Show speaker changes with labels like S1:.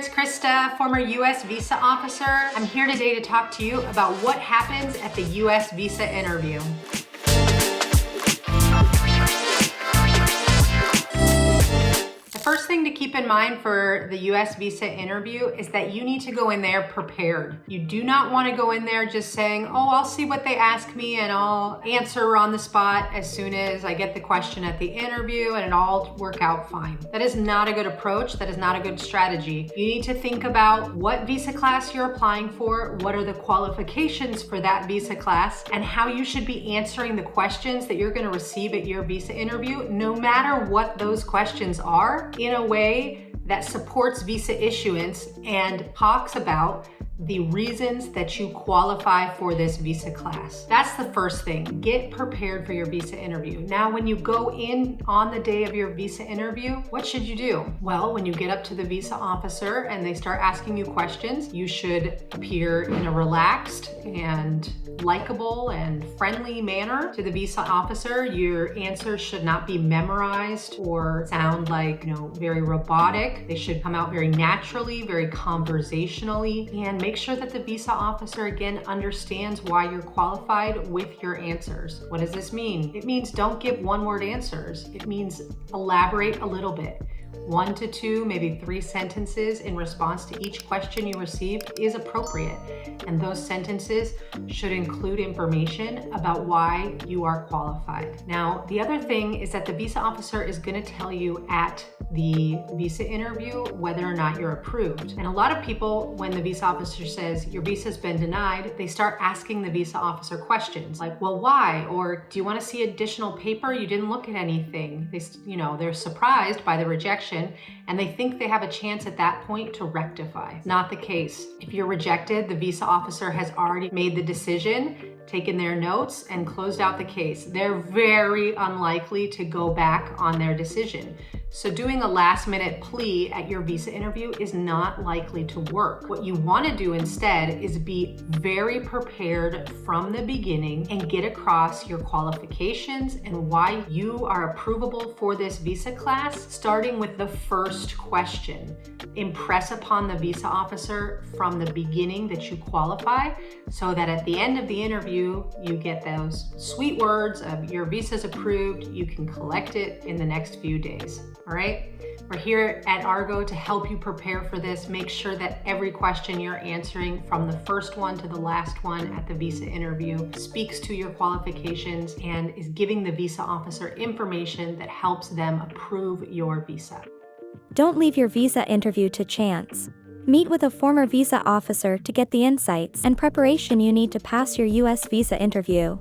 S1: it's Krista, former U.S. visa officer. I'm here today to talk to you about what happens at the U.S. visa interview. The first thing to keep in mind for the U.S. visa interview is that you need to go in there prepared. You do not want to go in there just saying, oh, I'll see what they ask me and I'll answer on the spot as soon as I get the question at the interview and it'll all work out fine. That is not a good approach. That is not a good strategy. You need to think about what visa class you're applying for, what are the qualifications for that visa class, and how you should be answering the questions that you're going to receive at your visa interview, no matter what those questions are, in a way that supports visa issuance and talks about the reasons that you qualify for this visa class. That's the first thing. Get prepared for your visa interview. Now, when you go in on the day of your visa interview, what should you do? Well, when you get up to the visa officer and they start asking you questions, you should appear in a relaxed and likable and friendly manner to the visa officer. Your answers should not be memorized or sound like, very robotic. They should come out very naturally, very conversationally, and make sure that the visa officer, again, understands why you're qualified with your answers. What does this mean? It means don't give one-word answers. It means elaborate a little bit. 1 to 2, maybe 3 sentences in response to each question you receive is appropriate. And those sentences should include information about why you are qualified. Now, the other thing is that the visa officer is going to tell you at the visa interview whether or not you're approved. And a lot of people, when the visa officer says your visa's been denied, they start asking the visa officer questions like, well, why? Or do you want to see additional paper? You didn't look at anything. They're surprised by the rejection and they think they have a chance at that point to rectify. Not the case. If you're rejected, the visa officer has already made the decision, taken their notes, and closed out the case. They're very unlikely to go back on their decision. So doing a last-minute plea at your visa interview is not likely to work. What you want to do instead is be very prepared from the beginning and get across your qualifications and why you are approvable for this visa class, starting with the first question. Impress upon the visa officer from the beginning that you qualify so that at the end of the interview, you get those sweet words of your visa's approved. You can collect it in the next few days. All right? We're here at Argo to help you prepare for this. Make sure that every question you're answering from the first one to the last one at the visa interview speaks to your qualifications and is giving the visa officer information that helps them approve your visa.
S2: Don't leave your visa interview to chance. Meet with a former visa officer to get the insights and preparation you need to pass your U.S. visa interview.